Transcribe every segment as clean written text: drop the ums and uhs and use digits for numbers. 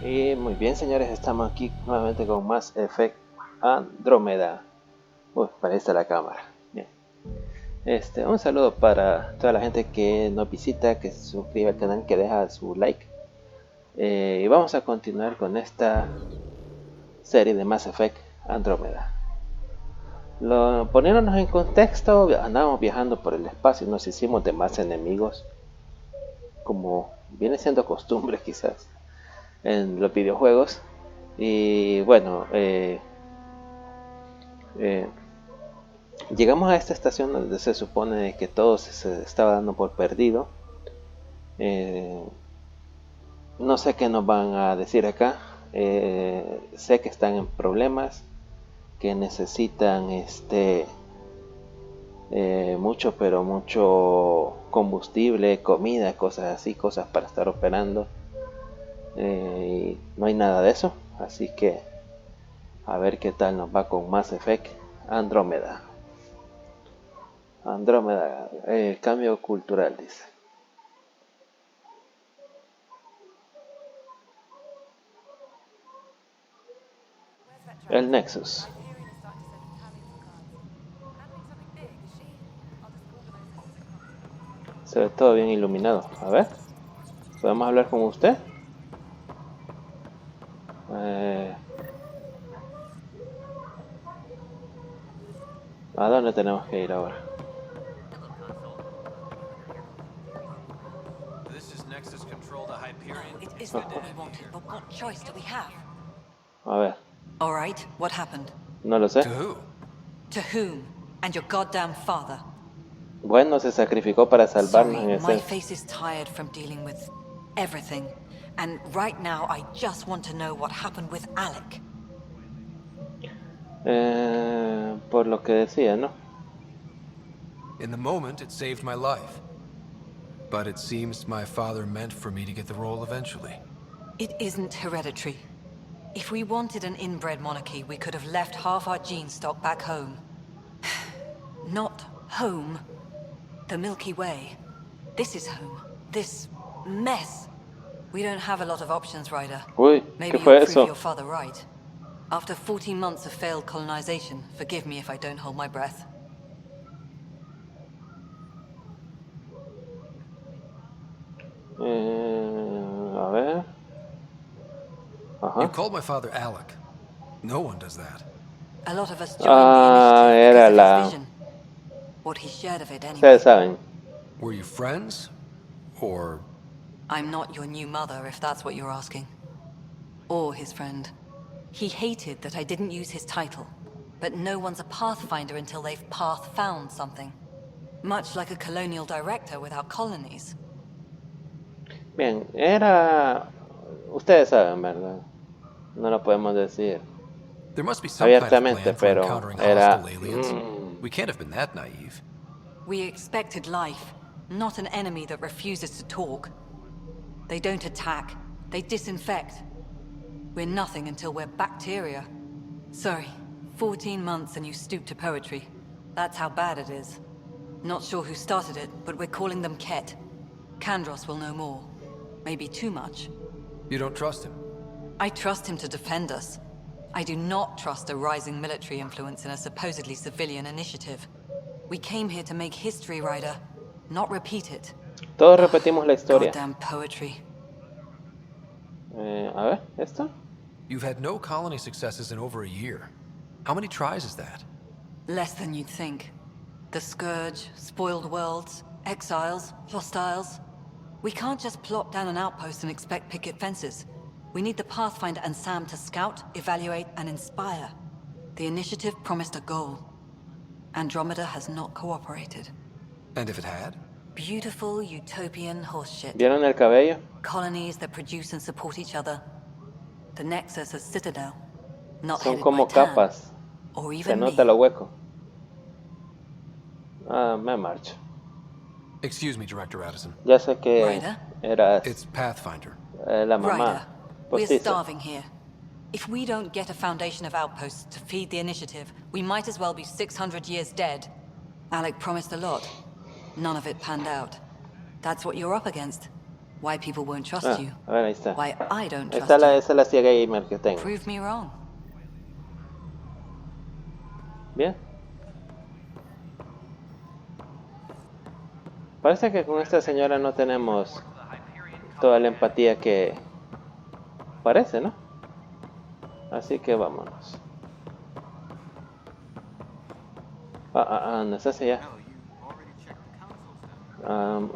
Y muy bien, señores, estamos aquí nuevamente con más Effect Andrómeda. Uy, para ahí está la cámara. Bien. Un saludo para toda la gente que nos visita, que se suscribe al canal, que deja su like. Y vamos a continuar con esta serie de Mass Effect Andrómeda. Poniéndonos en contexto, andamos viajando por el espacio y nos hicimos de más enemigos, como viene siendo costumbre quizás en los videojuegos. Y bueno, llegamos a esta estación donde se supone que todo se estaba dando por perdido. No sé qué nos van a decir acá. Sé que están en problemas, que necesitan mucho, pero mucho combustible, comida, cosas así, cosas para estar operando. Y no hay nada de eso, así que a ver qué tal nos va con Mass Effect Andrómeda. Andrómeda, cambio cultural, dice. El Nexus. Se ve todo bien iluminado. A ver, ¿podemos hablar con usted? ¿A dónde tenemos que ir ahora? A ver. All right, what happened? No lo sé. To who? To whom? And your goddamn father. Bueno, se sacrificó para salvarnos Sorry, en my ese. face is tired from dealing with everything. And right now, I just want to know what happened with Alec. Por lo que decía, ¿no? In the moment, it saved my life. But it seems my father meant for me to get the role eventually. It isn't hereditary. If we wanted an inbred monarchy, we could have left half our gene stock back home. Not home. The Milky Way. This is home. This mess. We don't have a lot of options, Ryder. Uy, Maybe ¿qué fue you'll prove eso? your father right. After 14 months of failed colonization, forgive me if I don't hold my breath. A ver. You Ajá. called my father Alec. No one does that. A lot of us joined the initiative Era because of la. his vision. What he shared of it Ustedes anyway. saben. Were you friends? Or... I'm not your new mother, if that's what you're asking. Or his friend. He hated that I didn't use his title. But no one's a pathfinder until they've path-found something. Much like a colonial director without colonies. Bien, era. Ustedes saben, ¿verdad? No lo podemos decir There must be some kind of abiertamente, plan for pero encountering era. hostile aliens. We can't have been that naive. We expected life, not an enemy that refuses to talk. They don't attack, they disinfect. We're nothing until we're bacteria. Sorry, 14 months and you stoop to poetry. That's how bad it is. Not sure who started it, but we're calling them Ket. Kandros will know more. Maybe too much. You don't trust him? I trust him to defend us. I do not trust a rising military influence in a supposedly civilian initiative. We came here to make history, Ryder, not repeat it. Todos repetimos la historia. Goddamn poetry. A ver, ¿esto? You've had no colony successes in over a year. How many tries is that? Less than you'd think. The Scourge, spoiled worlds, exiles, hostiles. We can't just plop down an outpost and expect picket fences. We need the Pathfinder and Sam to scout, evaluate, and inspire. The initiative promised a goal. Andrómeda has not cooperated. And if it had? Beautiful utopian horseshit. ¿Vieron el cabello? Colonies that produce and support each other. The Nexus as Citadel. Not Son headed como by Tan, capas. or Se even nota me. lo hueco. Me marcho. Excuse me, Director Addison. Ya sé que Ryder? eras It's Pathfinder. la mamá Ryder, we're postiza. starving here. If we don't get a foundation of outposts to feed the initiative, we might as well be 600 years dead. Alec promised a lot. None of it panned out. That's what you're up against. Why people won't trust Ah, you. a ver, ahí está. Why I don't trust Esa you. esa es la ciega gamer que tengo. Prove me wrong. Bien. Parece que con esta señora no tenemos toda la empatía que parece, ¿no? Así que vámonos. No es hacia allá.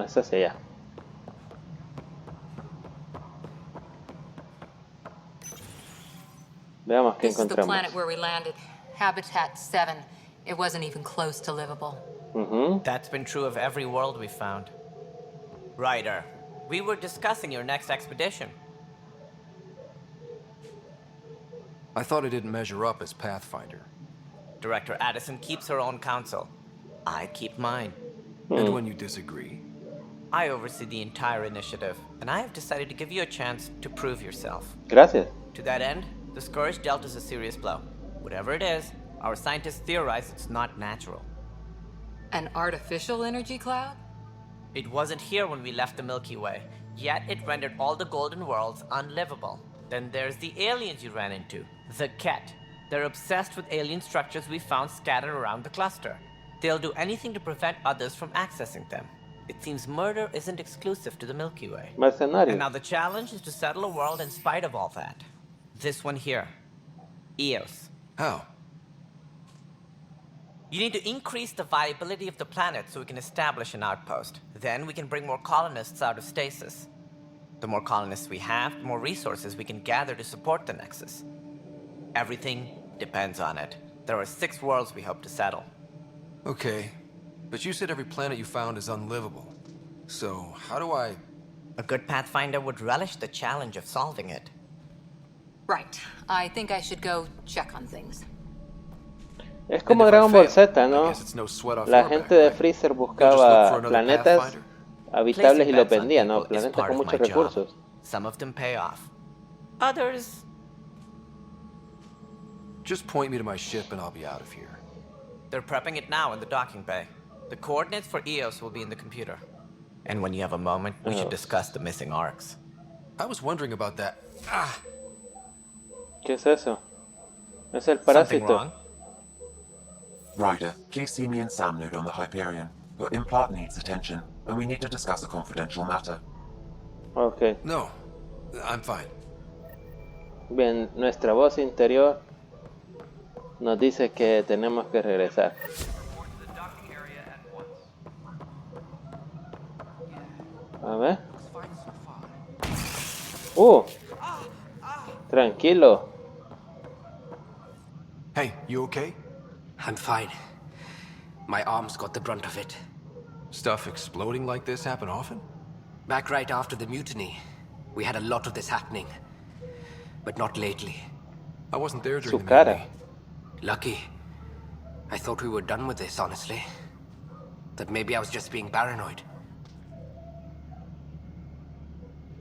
Es hacia allá. Veamos qué This is the encontramos. planet where we landed. Habitat 7. It wasn't even close to livable. That's been true of every world we've found. Ryder, we were discussing your next expedition. I thought I didn't measure up as Pathfinder. Director Addison keeps her own counsel. I keep mine. And when you disagree? I oversee the entire initiative, and I have decided to give you a chance to prove yourself. Gracias. To that end, the Scourge dealt us a serious blow. Whatever it is, our scientists theorize it's not natural. An artificial energy cloud? It wasn't here when we left the Milky Way, yet it rendered all the golden worlds unlivable. Then there's the aliens you ran into, the Ket. They're obsessed with alien structures we found scattered around the cluster. They'll do anything to prevent others from accessing them. It seems murder isn't exclusive to the Milky Way. Mercenario. And now the challenge is to settle a world in spite of all that. This one here. Eos. How? You need to increase the viability of the planet so we can establish an outpost. Then we can bring more colonists out of stasis. The more colonists we have, the more resources we can gather to support the Nexus. Everything depends on it. There are 6 worlds we hope to settle. Okay, but you said every planet you found is unlivable. So, how do I... A good Pathfinder would relish the challenge of solving it. Right. I think I should go check on things. Es como Dragon Ball Z, ¿no? La La gente de Freezer buscaba planetas habitables y los vendía, ¿no? Planetas con muchos recursos. Some of them pay off. Others... Just point me to my ship and I'll be out of here. They're prepping it now in the docking bay. The coordinates for Eos will be in the computer. And when you have a moment, we should discuss the missing arcs. I was wondering about that. Ah! ¿Qué es eso? Es el Something parásito. wrong? Ryder, please see me and Sam node on the Hyperion. Your implant needs attention, and we need to discuss a confidential matter. Ok. No, I'm fine. Bien, nuestra voz interior nos dice que tenemos que regresar. A ver. Tranquilo. Hey, you okay? I'm fine. My arms got the brunt of it. Stuff exploding like this happen often? Back right after the mutiny, we had a lot of this happening. But not lately. I wasn't there Su during the cara. mutiny. Lucky. I thought we were done with this, honestly. That maybe I was just being paranoid.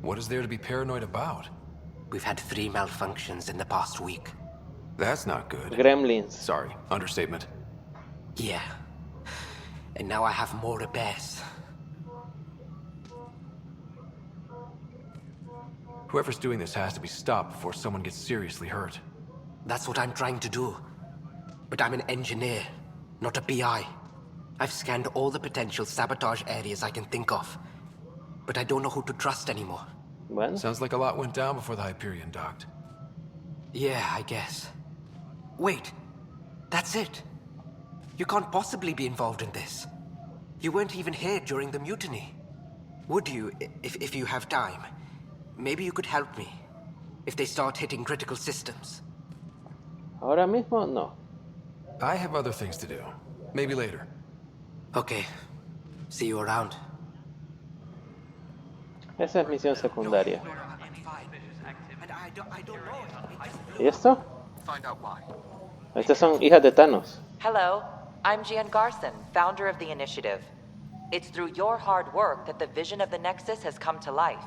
What is there to be paranoid about? We've had 3 malfunctions in the past week. That's not good. Gremlins. Sorry, understatement. Yeah. And now I have more repairs. Whoever's doing this has to be stopped before someone gets seriously hurt. That's what I'm trying to do. But I'm an engineer, not a PI. I've scanned all the potential sabotage areas I can think of. But I don't know who to trust anymore. Bueno, Sounds like a lot went down before the Hyperion docked. Yeah, I guess. Wait, that's it. You can't possibly be involved in this. You weren't even here during the mutiny. Would you, if you have time? Maybe you could help me. If they start hitting critical systems. ahora mismo no. I have other things to do. Maybe later. Okay. See you around. Esa es misión secundaria. And I don't know. ¿Y esto? Estas son hijas de Thanos. Hello, I'm Jan Garson, founder of the initiative. It's through your hard work that the vision of the Nexus has come to life.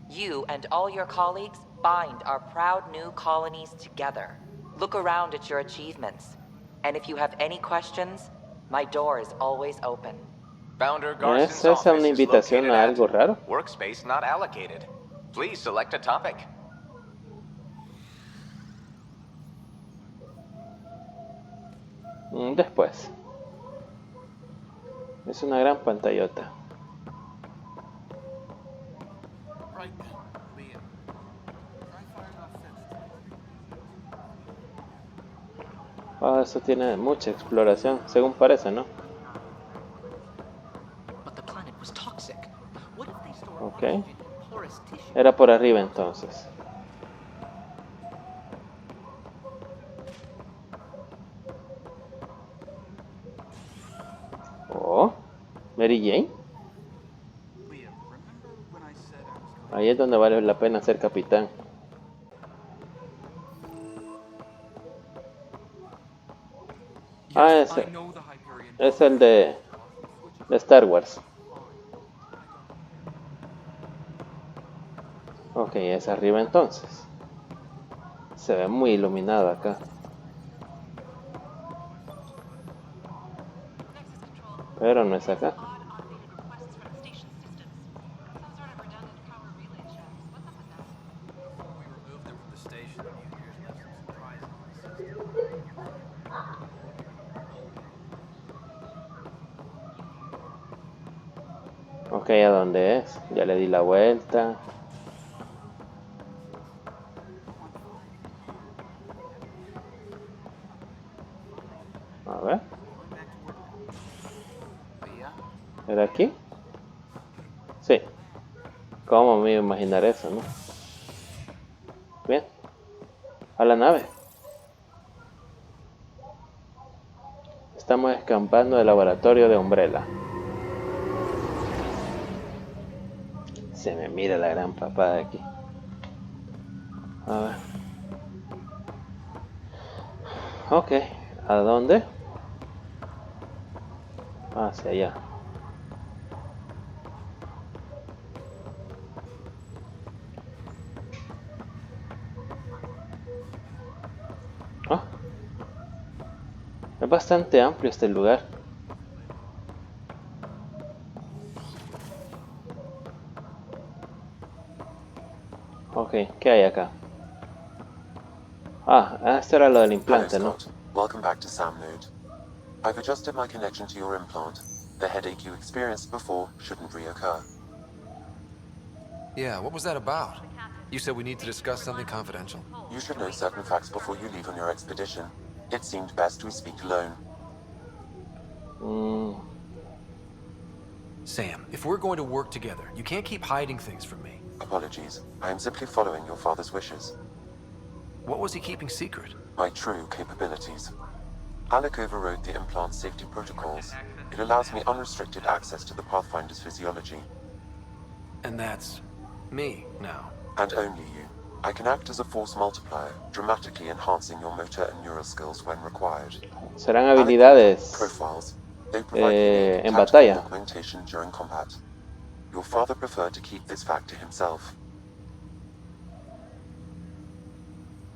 You and all your colleagues bind our proud new colonies together. Look around at your achievements. And if you have any questions, my door is always open. Founder ¿Es Garson's esa office una is invitación located a at algo raro? workspace not allocated. Please select a topic. Después. Es una gran pantallota. Ah, eso tiene mucha exploración, según parece, ¿no? Ok. Era por arriba entonces. Oh, Mary Jane. Ahí es donde vale la pena ser capitán. Ah, ese es el de Star Wars. Ok, es arriba entonces. Se ve muy iluminado acá. Pero no es acá. Ok, ¿a dónde es? Ya le di la vuelta. A ver. ¿Era aquí? Sí. ¿Cómo me iba a imaginar eso, no? Bien. A la nave. Estamos escampando del laboratorio de Umbrella. Se me mira la gran papada de aquí. A ver. Ok. ¿A dónde? Hacia allá. Ah. Es bastante amplio este lugar. Ok, ¿qué hay acá? Ah, esto era lo del Hello, implante, ¿no? Scott. Welcome back to Samnode. I've adjusted my connection to your implant. The headache you experienced before shouldn't reoccur. Yeah, what was that about? You said we need to discuss something confidential. You should know certain facts before you leave on your expedition. It seemed best we speak alone. Sam, if we're going to work together, you can't keep hiding things from me. Apologies. I am simply following your father's wishes. What was he keeping secret? My true capabilities. Alec overrode the implant's safety protocols. It allows me unrestricted access to the Pathfinder's physiology. And that's me now. And only you. I can act as a force multiplier, dramatically enhancing your motor and neural skills when required. Serán habilidades Profiles. They provide unique en tactical batalla. augmentation during combat. Your father preferred to keep this fact to himself.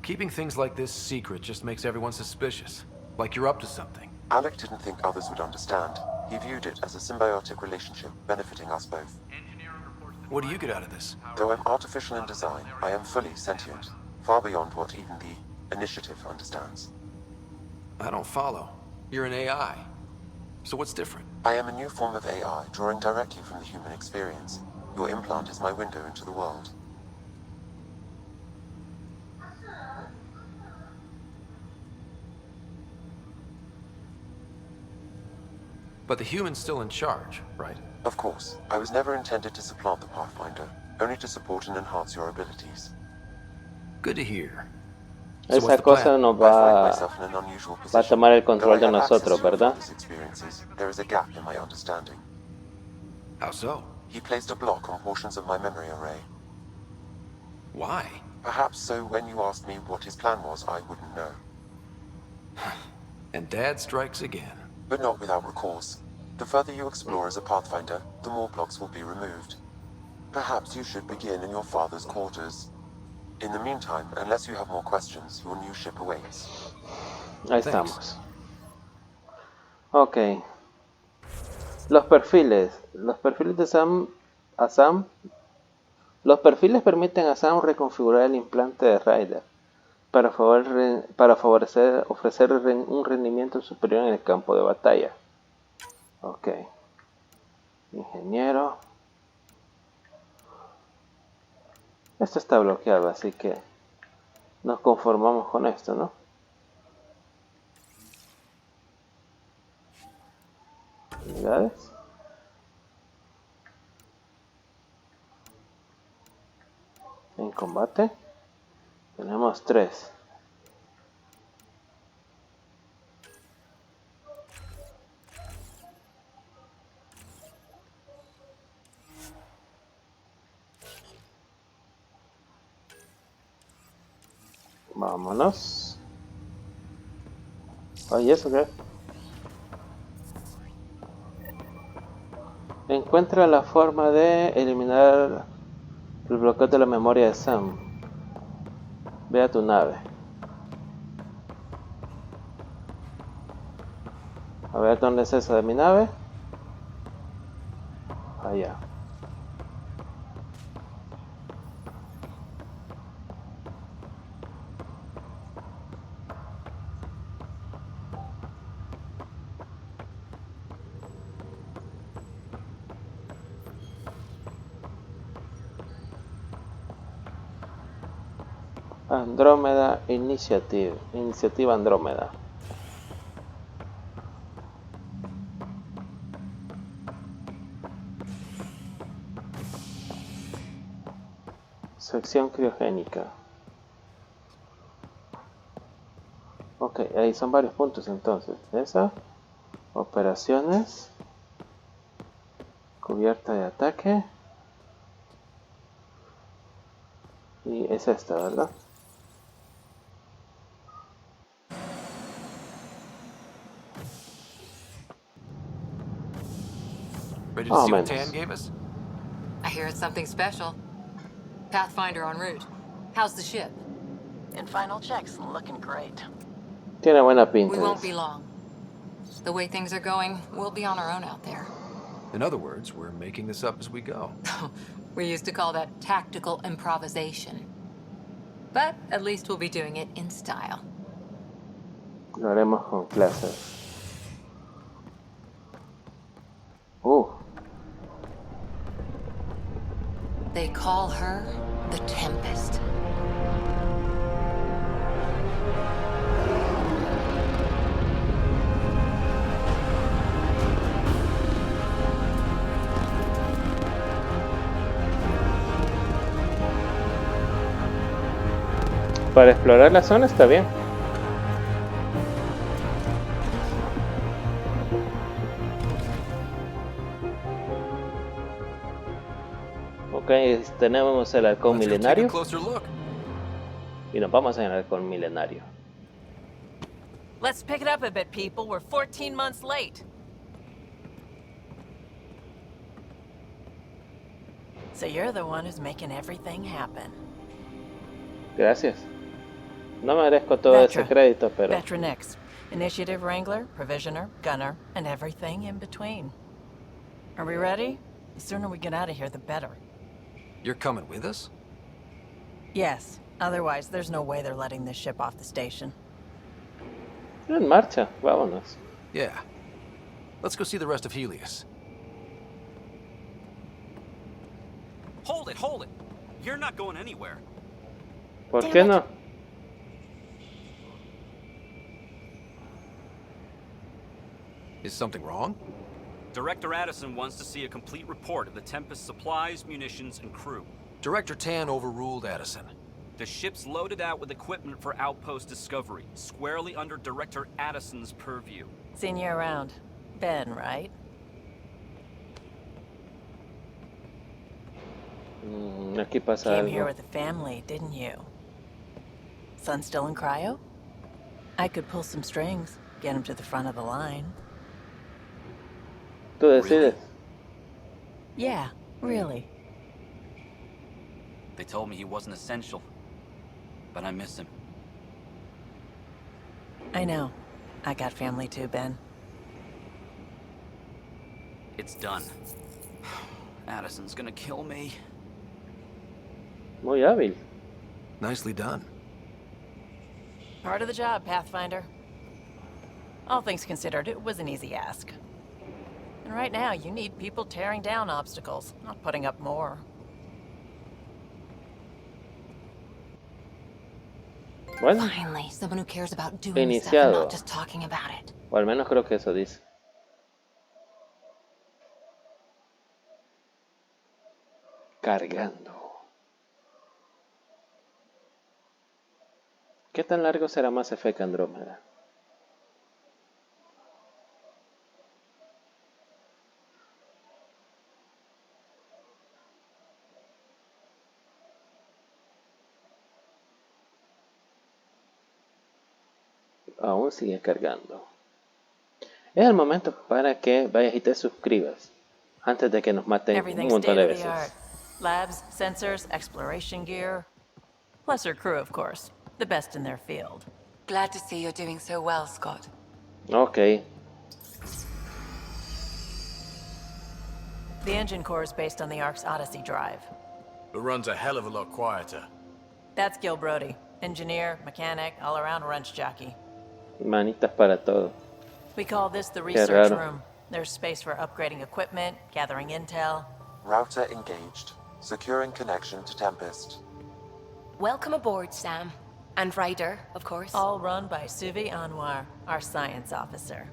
Keeping things like this secret just makes everyone suspicious. Like you're up to something. Alec didn't think others would understand. He viewed it as a symbiotic relationship benefiting us both. What do you get out of this? Though I'm artificial in design, I am fully sentient, far beyond what even the Initiative understands. I don't follow. You're an AI. So what's different? I am a new form of AI, drawing directly from the human experience. Your implant is my window into the world. But the human's still in charge, right? Of course, I was never intended to supplant the Pathfinder, only to support and enhance your abilities. Good to hear. So Esa what's the cosa plan? nos I find va myself in an unusual a position. tomar el Though I control de have access nosotros, to your ¿verdad? father's experiences, there is a gap in my understanding. How so? He placed a block on portions of my memory array. Why? Perhaps so when you asked me what his plan was, I wouldn't know. And Dad strikes again. But not without recourse. The further you explore as a Pathfinder, the more blocks will be removed. Perhaps you should begin in your father's quarters. In the meantime, unless you have more questions, your new ship awaits. Ahí Thanks. estamos. Ok. Los perfiles. Los perfiles de Sam. Los perfiles permiten a Sam reconfigurar el implante de Ryder para ofrecer un rendimiento superior en el campo de batalla. Ok. Ingeniero. Esto está bloqueado, así que nos conformamos con esto, ¿no? Unidades. En combate. Tenemos 3. Vámonos. Oye, ¿eso qué? Encuentra la forma de eliminar el bloqueo de la memoria de Sam. Ve a tu nave. A ver dónde es esa de mi nave. Allá. Andrómeda Initiative. Iniciativa Andrómeda. Sección criogénica. Ok, ahí son varios puntos entonces. Esa. Operaciones. Cubierta de ataque. Y es esta, ¿verdad? Ready to Más o see what menos. Tan gave us? I hear it's something special. Pathfinder en route. How's the ship? In final checks, looking great. Tiene buena pinta. We won't be long. The way things are going, we'll be on our own out there. In other words, we're making this up as we go. We used to call that tactical improvisation. But at least we'll be doing it in style. Lo haremos con clase. They call her the Tempest. Para explorar la zona está bien. Ok, tenemos el halcón Let's go take a milenario. closer look. Y nos vamos en el halcón milenario. Let's pick it up a bit, people. We're 14 months late. So you're the one who's making everything happen. Gracias. No merezco todo ese crédito, pero... Vetronix. Initiative Wrangler, Provisioner, Gunner, and everything in between. Are we ready? The sooner we get out of here, the better. You're coming with us? Yes. Otherwise, there's no way they're letting this ship off the station. En marcha, vámonos. Yeah. Let's go see the rest of Helios. Hold it, hold it. You're not going anywhere. ¿Por qué no? Is something wrong? Director Addison wants to see a complete report of the Tempest's supplies, munitions, and crew. Director Tan overruled Addison. The ship's loaded out with equipment for outpost discovery, squarely under Director Addison's purview. Seen you around. Ben, right? Aquí pasa Came here algo. with the family, didn't you? Son still in cryo? I could pull some strings, get him to the front of the line. Tú decides. Yeah, really. They told me he wasn't essential, but I miss him. I know. I got family too, Ben. It's done. Addison's gonna kill me. Muy hábil. Nicely done. Part of the job, Pathfinder. All things considered, it was an easy ask. And right now, you need people tearing down obstacles, not putting up more. Bueno, Finally, someone who cares about doing stuff and iniciado. not just talking about it. O al menos creo que eso dice. Cargando. ¿Qué tan largo será Mass Effect Andrómeda? Aún sigue cargando. Es el momento para que vayas y te suscribas antes de que nos maten un Everything's montón de state of the art. veces. Labs, sensors, exploration gear. Plus her crew, of course. The best in their field. Glad to see you're doing so well, Scott. Ok. The engine core is based on the Ark's Odyssey drive. It runs a hell of a lot quieter. That's Gil Brody. Engineer, mechanic, all-around wrench jockey. Manitas para todo. We call this the Qué research raro. room. There's space for upgrading equipment, gathering intel. Router engaged. Securing connection to Tempest. Welcome aboard, Sam. And Ryder, of course. All run by Suvi Anwar, our science officer.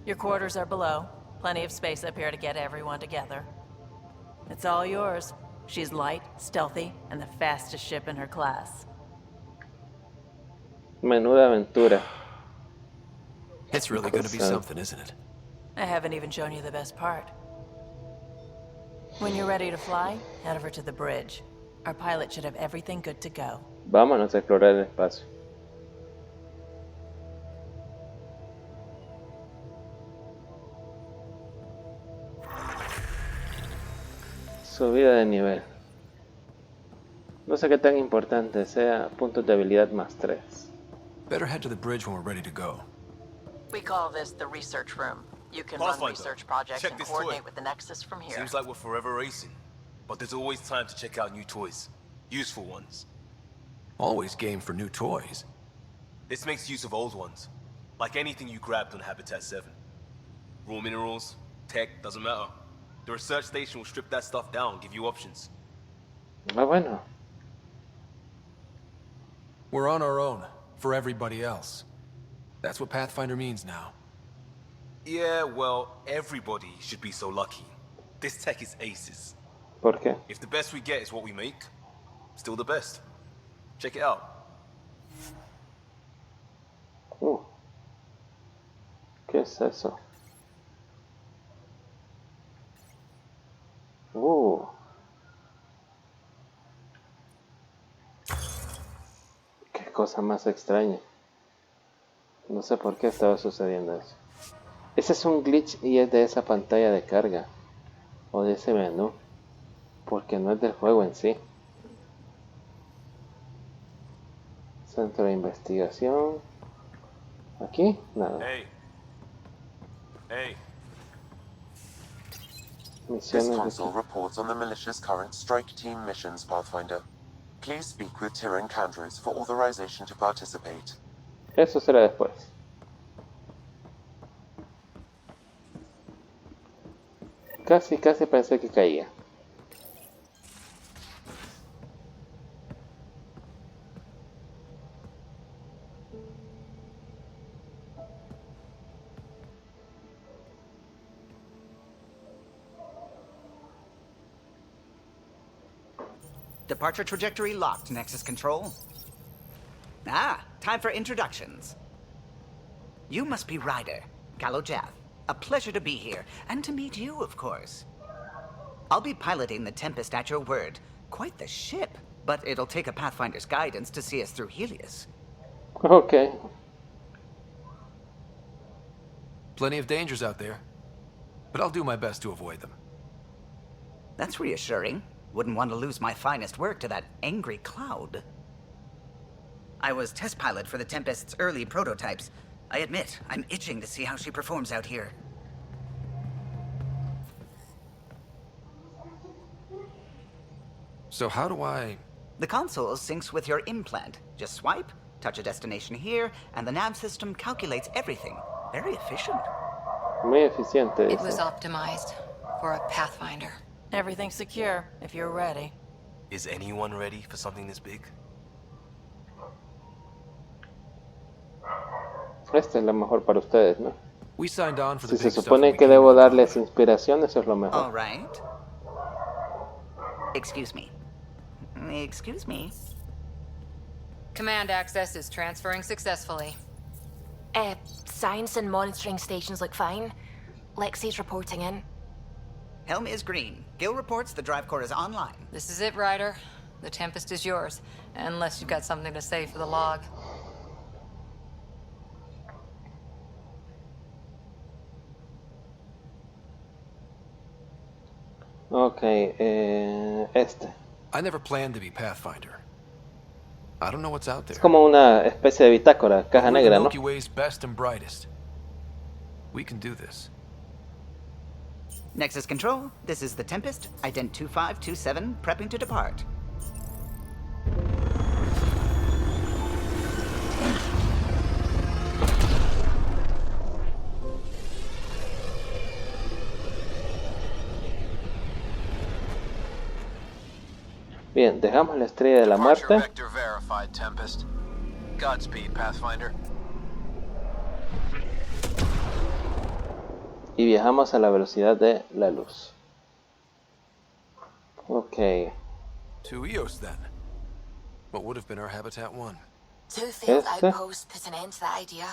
Your quarters are below. Plenty of space up here to get everyone together. It's all yours. She's light, stealthy, and the fastest ship in her class. Menuda aventura. It's really going to be something, isn't it? I haven't even shown you the best part. When you're ready to fly, head over to the bridge. Our pilot should have everything good to go. Vámonos a explorar el espacio. Subida de nivel. No sé qué tan importante sea puntos de habilidad más 3. Better head to the bridge when we're ready to go. We call this the research room. You can Pathfinder, run research projects check and this coordinate toy. with the Nexus from here. Seems like we're forever racing. But there's always time to check out new toys. Useful ones. Always game for new toys. This makes use of old ones. Like anything you grabbed on Habitat 7. Raw minerals, tech, doesn't matter. The research station will strip that stuff down and give you options. Ah, bueno. We're on our own, for everybody else. That's what Pathfinder means now. Yeah, well, everybody should be so lucky. This tech is aces. ¿Por qué? If the best we get is what we make, still the best. Check it out. ¿Qué es eso? Qué cosa más extraña. No sé por qué estaba sucediendo eso. Ese es un glitch y es de esa pantalla de carga. O de ese menú. Porque no es del juego en sí. Centro de investigación. Aquí, nada. Hey. Hey. This Misiones console reports on the militia's current strike team missions, Pathfinder. Please speak with Tyrion Candrus for authorization to participate. Eso será después. Casi pensé que caía. Departure trajectory locked, Nexus Control. Ah, time for introductions. You must be Ryder, Gallo Jath. A pleasure to be here, and to meet you, of course. I'll be piloting the Tempest at your word. Quite the ship, but it'll take a Pathfinder's guidance to see us through Helios. Okay. Plenty of dangers out there, but I'll do my best to avoid them. That's reassuring. Wouldn't want to lose my finest work to that angry cloud. I was test pilot for the Tempest's early prototypes. I admit, I'm itching to see how she performs out here. So how do I... The console syncs with your implant. Just swipe, touch a destination here, and the nav system calculates everything. Very efficient. Muy eficiente, It was dice. optimized for a Pathfinder. Everything's secure, if you're ready. Is anyone ready for something this big? Esta es la mejor para ustedes, ¿no? We signed on for the Si se big stuff when supone we que came debo to darles Andrómeda. inspiración, eso es lo All mejor. right. Excuse me. Excuse me. Command access is transferring successfully. Science and monitoring stations look fine. Lexi's reporting in. Helm is green. Gil reports the drive core is online. This is it, Ryder. The Tempest is yours, unless you've got something to say for the log. Ok, este. I never planned to be Pathfinder. I don't know what's out there. Es como una especie de bitácora, caja We're the negra, ¿no? Milky Way's best and brightest. We can do this. Nexus Control, this is the Tempest, ident 2527, prepping to depart. Bien, dejamos la estrella de la muerte. Vector verified, Tempest. Godspeed, Pathfinder. Y viajamos a la velocidad de la luz. Ok. To Eos, then. What would have been our Habitat 1? Two failed Este. outposts put an end to that idea.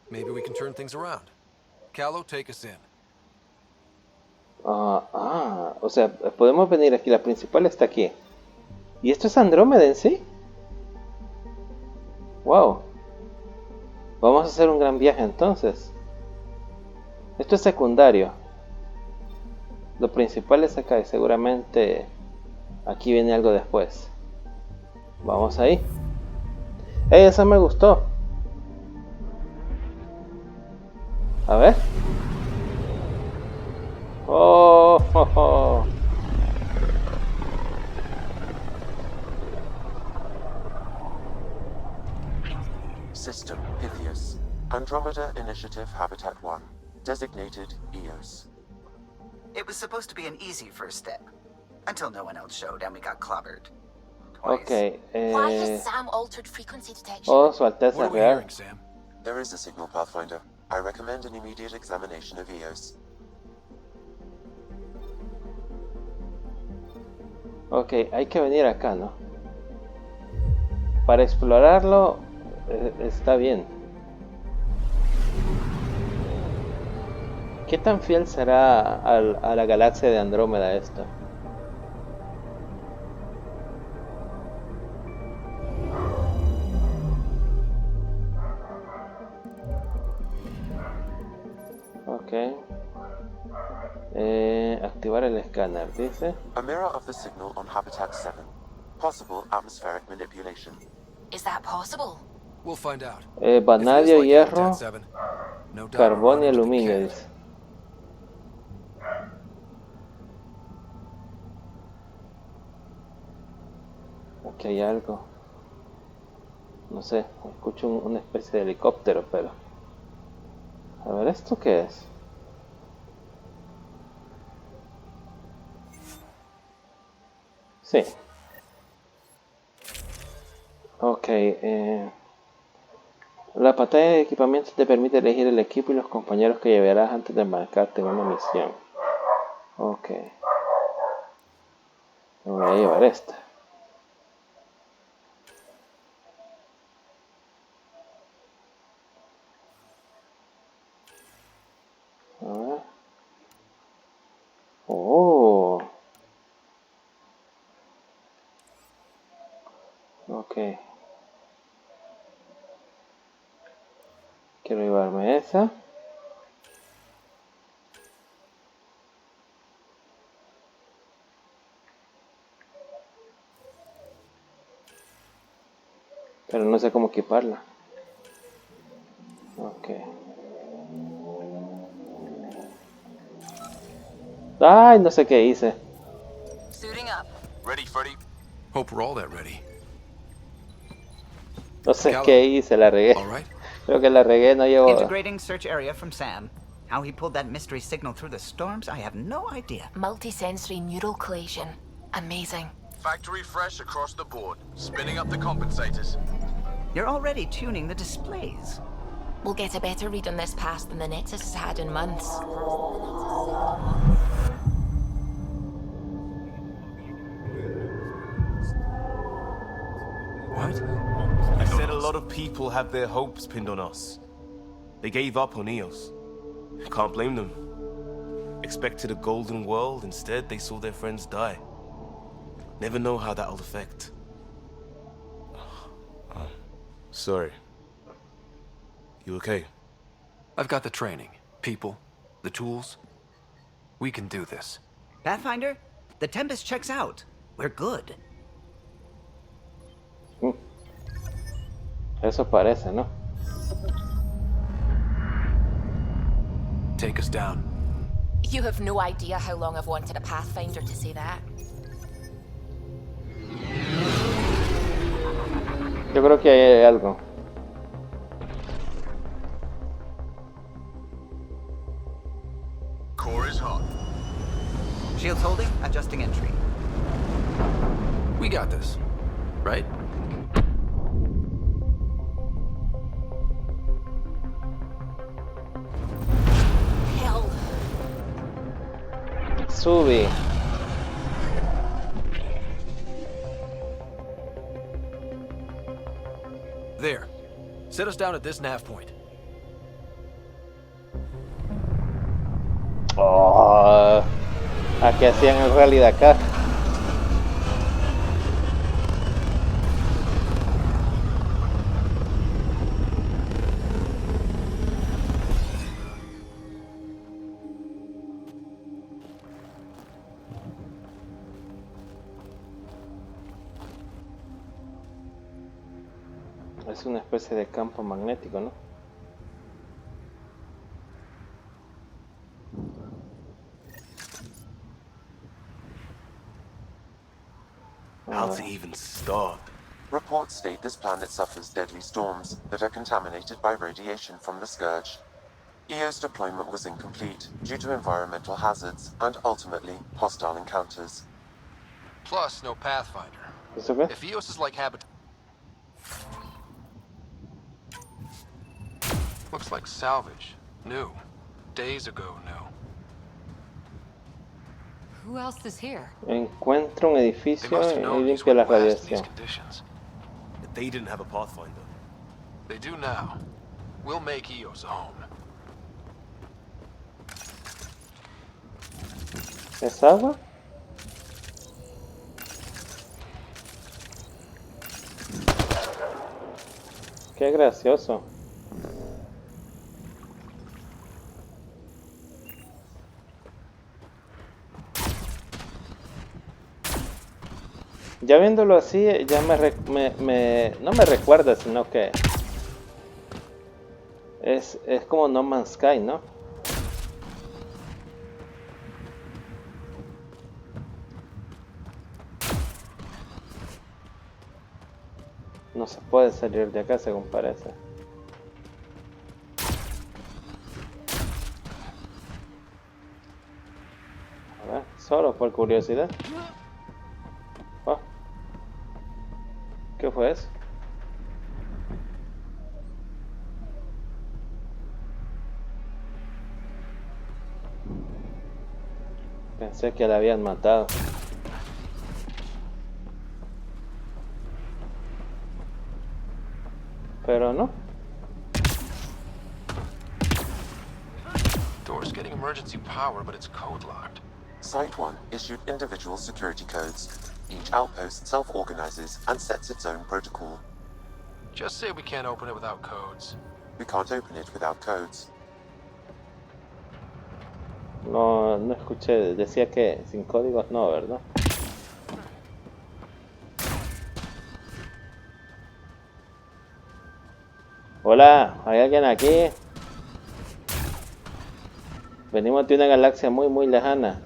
Maybe we can turn things around. Callow, take us in. O sea, podemos venir aquí, la principal está aquí. ¿Y esto es Andrómeda en sí? Wow. Vamos a hacer un gran viaje entonces. Esto es secundario. Lo principal es acá y seguramente aquí viene algo después. Vamos ahí. ¡Ey! Esa me gustó. A ver. ¡Oh! ¡Oh! ¡Oh! System Pythias. Andromeda Initiative Habitat 1. Designated Eos. It was supposed to be an easy first step. Until no one else showed and we got clobbered. Twice. Ok. Why has Sam altered frequency detection? Oh, Su Alteza What are we Real. hearing, Sam? There is a signal, Pathfinder. I recommend an immediate examination of Eos. Ok, hay que venir acá, ¿no? Para explorarlo está bien. ¿Qué tan fiel será a la galaxia de Andrómeda esto? Ok. Activar el escáner, dice. A mirror of the signal on Habitat 7. Possible atmospheric manipulation. Is that possible? We'll find out. Vanadio, If it is like hierro, Habitat 7, no doubt carbón we'll y run into the aluminio, Cat. dice. Aquí hay algo. No sé, escucho una especie de helicóptero, pero... A ver, ¿esto qué es? Sí. Ok, la pantalla de equipamiento te permite elegir el equipo y los compañeros que llevarás antes de embarcarte en una misión. Ok. Me voy a llevar esta. A ver. Oh. Ok. Quiero llevarme esa. Pero no sé cómo equiparla. Ok. Ay, no sé qué hice. Suiting up. Ready, Freddy? Hope we're all that ready. No sé qué hice, la regué. Creo que la regué, no llevo... Integrating search area from Sam. How he pulled that mystery signal through the storms, I have no idea. Multisensory neural collation. Amazing. Factory fresh across the board. Spinning up the compensators. You're already tuning the displays. We'll get a better read on this pass than the Nexus has had in months. What? I said a lot of people have their hopes pinned on us. They gave up on Eos. Can't blame them. Expected a golden world, instead they saw their friends die. Never know how that'll affect. Sorry. You okay? I've got the training, people, the tools. We can do this. Pathfinder, the Tempest checks out. We're good. Eso parece, ¿no? Take us down. You have no idea how long I've wanted a Pathfinder to say that. Yo creo que hay algo. Core is hot. Shields holding, adjusting entry. We got this, right? Hell. Sube. There. Set us down at this nav point. Oh, ¿a qué hacían en realidad acá? Es una especie de campo magnético, ¿no? How to even start? Reports state this planet suffers deadly storms that are contaminated by radiation from the Scourge. EO's deployment was incomplete due to environmental hazards and ultimately hostile encounters. Plus, no Pathfinder. Okay. If Eos is like habitat... Looks like salvage. New. Days ago, new. Who else is here? Encuentra un edificio They must have y known these limpia would la last in these radiación. conditions. They didn't have a Pathfinder. They do now. We'll make Eos a home. ¿Es agua? Qué gracioso. Ya viéndolo así, ya no me recuerda, sino que es como No Man's Sky, ¿no? No se puede salir de acá, según parece. A ver, solo por curiosidad. Oh. ¿Qué fue eso? Pensé que la habían matado. Pero no. Door's getting emergency power, but it's code locked. Site 1 issued individual security codes. Each outpost self-organizes and sets its own protocol. Just say we can't open it without codes. We can't open it without codes. No escuché. Decía que sin códigos no, ¿verdad? Hola, ¿hay alguien aquí? Venimos de una galaxia muy lejana.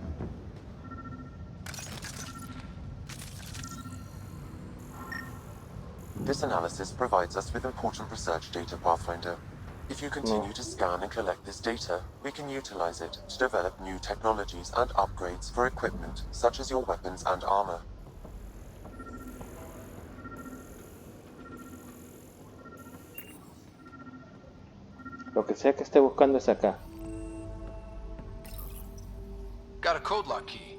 This analysis provides us with important research data, Pathfinder. If you continue to scan and collect this data, we can utilize it to develop new technologies and upgrades for equipment, such as your weapons and armor. Lo que sea que esté buscando es acá. Got a code lock key.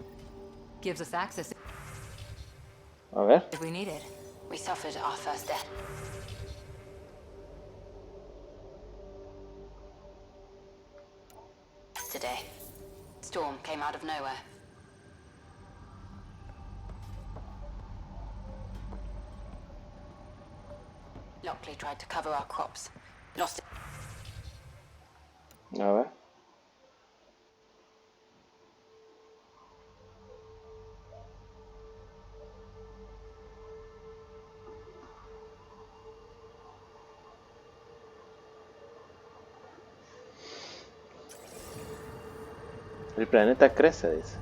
Gives us access A ver. if we need it. We suffered our first death. Today. Storm came out of nowhere. Lockley tried to cover our crops. Lost it. A ver. El planeta crece, dice.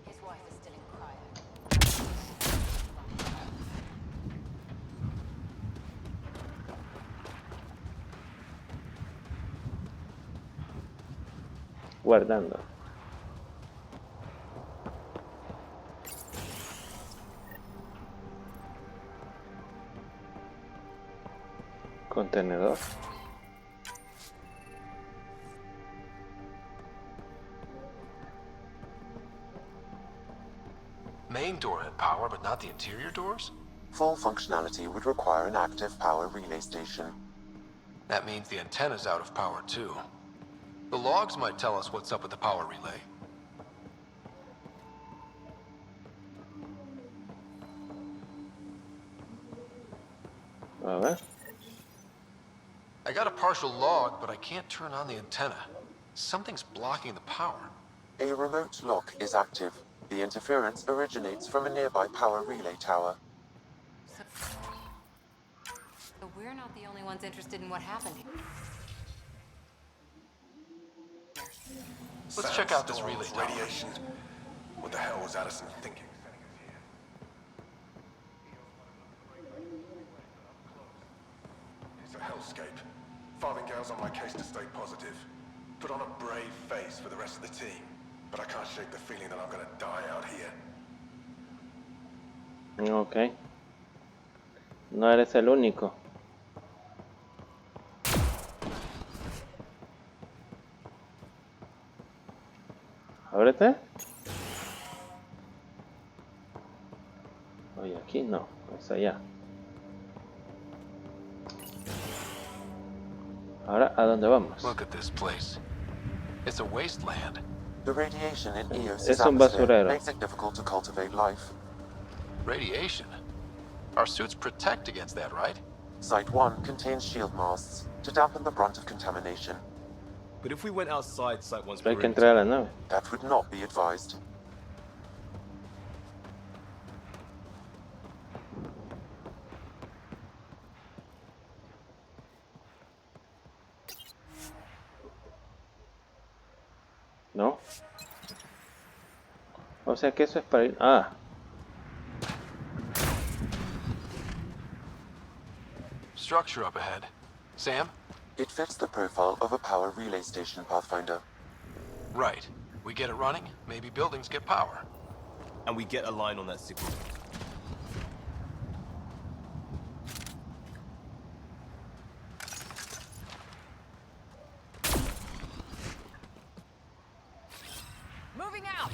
His wife is still in cryo. Guardando. Contenedor. Main door had power, but not the interior doors? Full functionality would require an active power relay station. That means the antenna's out of power too. The logs might tell us what's up with the power relay. A ver. I got a partial log, but I can't turn on the antenna. Something's blocking the power. A remote lock is active. The interference originates from a nearby power relay tower. So we're not the only ones interested in what happened here. Let's check out this relay tower. Radiation. What the hell was Addison thinking? It's a hellscape. Farthingale's on my case to stay positive. Put on a brave face for the rest of the team. But I can't shake the feeling that I'm gonna die out here. Ok. No eres el único. Ábrete. Oye, aquí no. Es allá. Ahora, ¿a dónde vamos? Look at this place. It's a wasteland. The radiation in Eos's Es un atmosphere basurero. makes it difficult to cultivate life. Radiation? Our suits protect against that, right? Site 1 contains shield masts to dampen the brunt of contamination. But if we went outside Site 1's Hay que entrar a la nave. That would not be advised. ¿No? O sea que eso es para ir... Ah. Structure up ahead. Sam? It fits the profile of a power relay station, Pathfinder. Right. We get it running, maybe buildings get power. And we get a line on that signal. Moving out.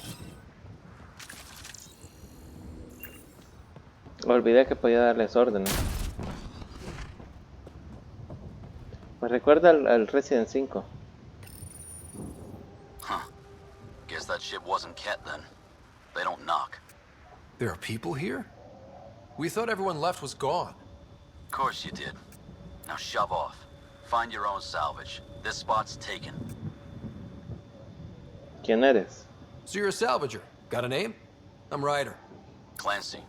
Olvidé que podía darles órdenes. Me recuerda al Resident 5. Huh. Guess that ship wasn't Ket then. They don't knock. There are people here? We thought everyone left was gone. Of course you did. Now shove off. Find your own salvage. This spot's taken. ¿Quién eres? So you're a salvager. Got a name? I'm Ryder. Clancy.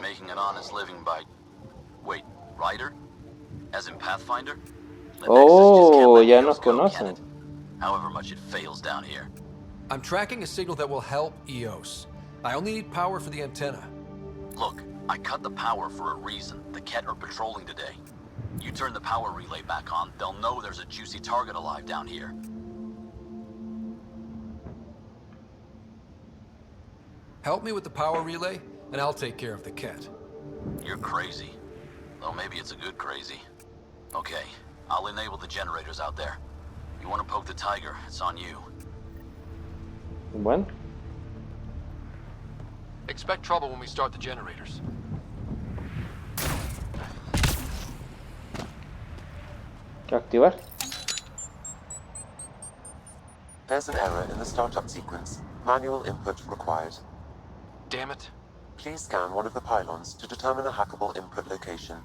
Making an honest living by... Wait, Ryder? As in Pathfinder? The Oh, Nexus just can't let ya Eos nos go, can conocen. it? However much it fails down here. I'm tracking a signal that will help Eos. I only need power for the antenna. Look, I cut the power for a reason. The Ket are patrolling today. You turn the power relay back on, they'll know there's a juicy target alive down here. Help me with the power relay, and I'll take care of the Ket. You're crazy. Though maybe it's a good crazy. Okay, I'll enable the generators out there. You want to poke the tiger, it's on you. Bueno. Expect trouble when we start the generators. Activar. There's an error in the startup sequence. Manual input required. Damn it. Please scan one of the pylons to determine a hackable input location.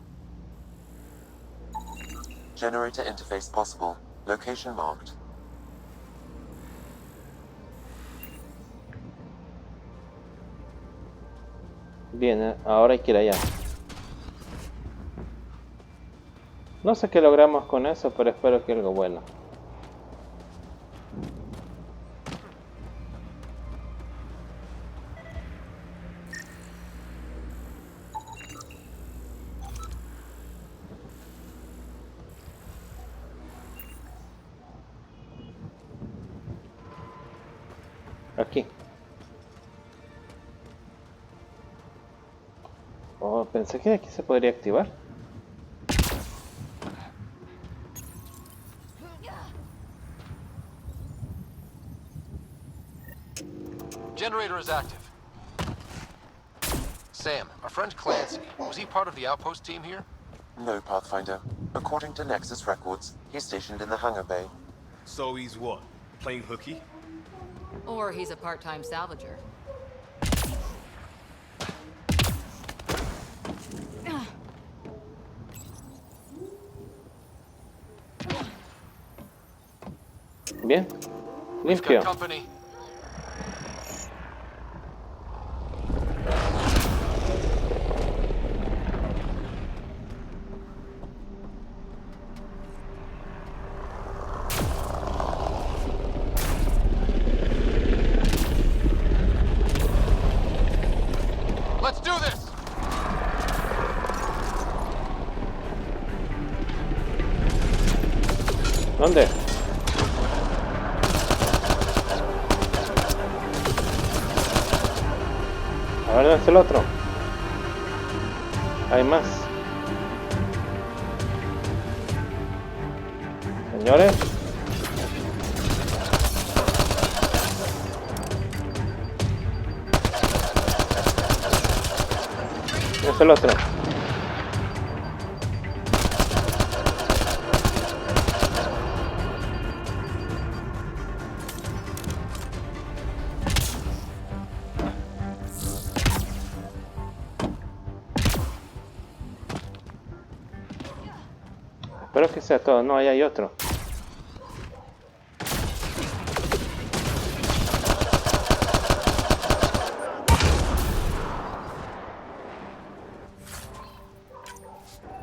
Generator interface possible. Location marked. Bien, ahora hay que ir allá. No sé qué logramos con eso, pero espero que algo bueno. Aquí. Oh, pensé que aquí se podría activar. Generator is active. Sam, our friend Clancy, was he part of the outpost team here? No, Pathfinder. According to Nexus records, he's stationed in the hangar bay. So he's what? Playing hooky? Or he's a part-time salvager. Bien. Limpio. Company. Let's do this. ¿Dónde? A ver, ¿dónde es el otro? Hay más. Señores. ¿Dónde es el otro? Espero que sea todo. No, ahí hay otro.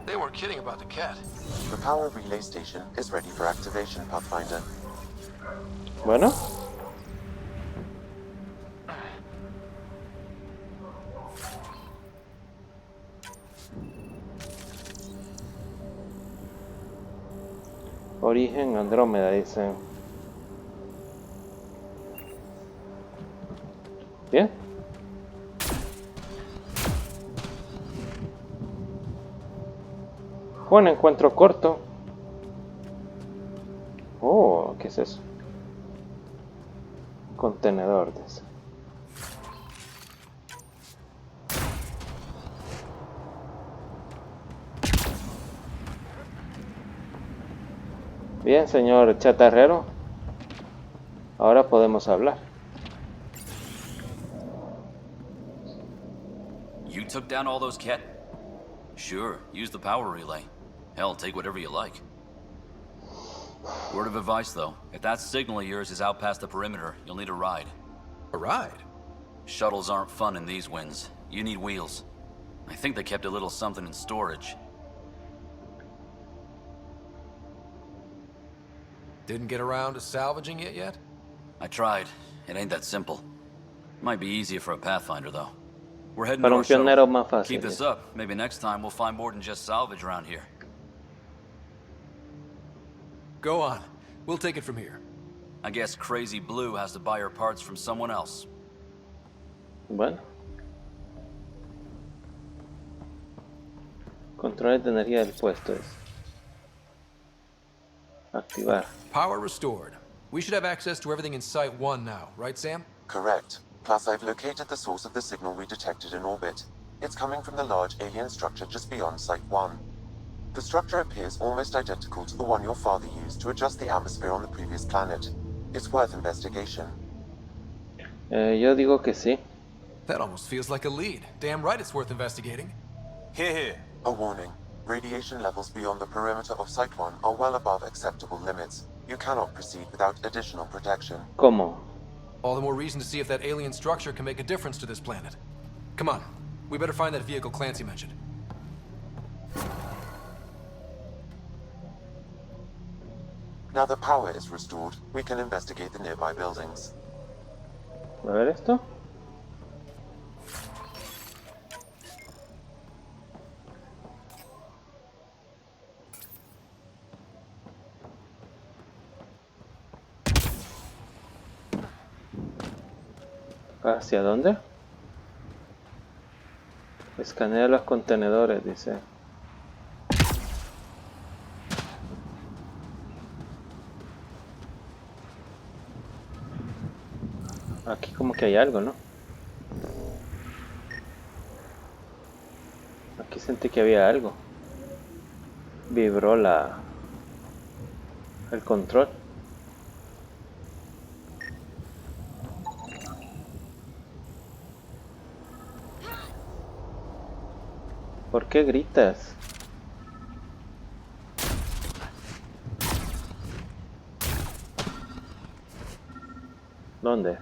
They weren't kidding about the Ket. The power relay station is ready for activation, Pathfinder. Bueno. Origen Andrómeda, dicen. Bien. Fue un encuentro corto. Oh, ¿qué es eso? Contenedor, dice. Bien, señor chatarrero. Ahora podemos hablar. You took down all those Ket? Sure, use the power relay. Hell, take whatever you like. Word of advice, though. If that signal of yours is out past the perimeter, you'll need a ride. A ride? Shuttles aren't fun in these winds. You need wheels. I think they kept a little something in storage. Didn't get around to salvaging it yet? I tried. It ain't that simple. Might be easier for a Pathfinder, though. We're heading to Para our un pionero shuttle. más fácil. Keep this up. Maybe next time we'll find more than just salvage around here. Go on. We'll take it from here. I guess Crazy Blue has to buy her parts from someone else. Bueno. Controles de energía del puesto es. Activar. Power restored. We should have access to everything in Site 1 now, right, Sam? Correct. Plus, I've located the source of the signal we detected in orbit. It's coming from the large alien structure just beyond Site 1. The structure appears almost identical to the one your father used to adjust the atmosphere on the previous planet. It's worth investigation. Yo digo que sí. That almost feels like a lead. Damn right it's worth investigating. Here, here. A warning. Radiation levels beyond the perimeter of Site 1 are well above acceptable limits. You cannot proceed without additional protection. ¿Cómo? All the more reason to see if that alien structure can make a difference to this planet. Come on. We better find that vehicle Clancy mentioned. Now that power is restored, we can investigate the nearby buildings. A ver esto. ¿Hacia dónde? Escanea los contenedores, dice. Aquí como que hay algo, ¿no? Aquí sentí que había algo. Vibró el control. ¿Por qué gritas? ¿Dónde?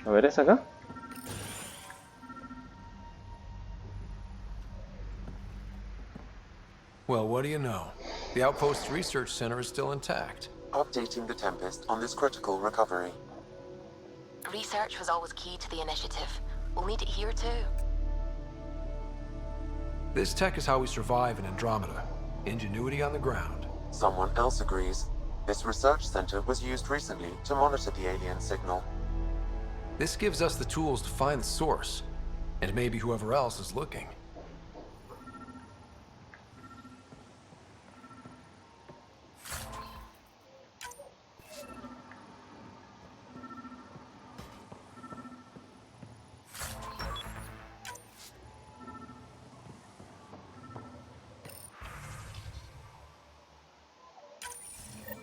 A ver, ¿es acá? Well, what do you know? The Outpost Research Center is still intact. Updating the Tempest on this critical recovery. Research was always key to the initiative. We'll need it here too. This tech is how we survive in Andrómeda. Ingenuity on the ground. Someone else agrees. This research center was used recently to monitor the alien signal. This gives us the tools to find the source, and maybe whoever else is looking.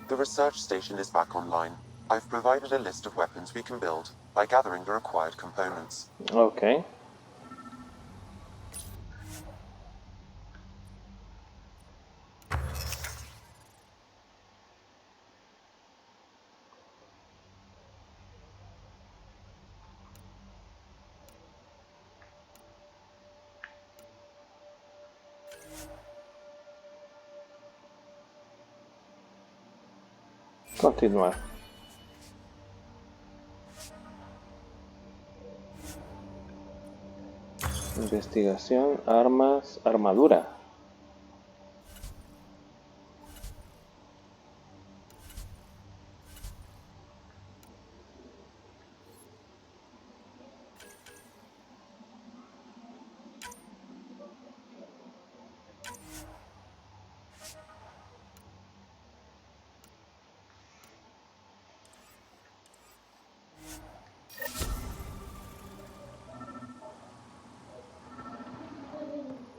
The research station is back online. I've provided a list of weapons we can build by gathering the required components. Okay. Continuar. Investigación, armas, armadura.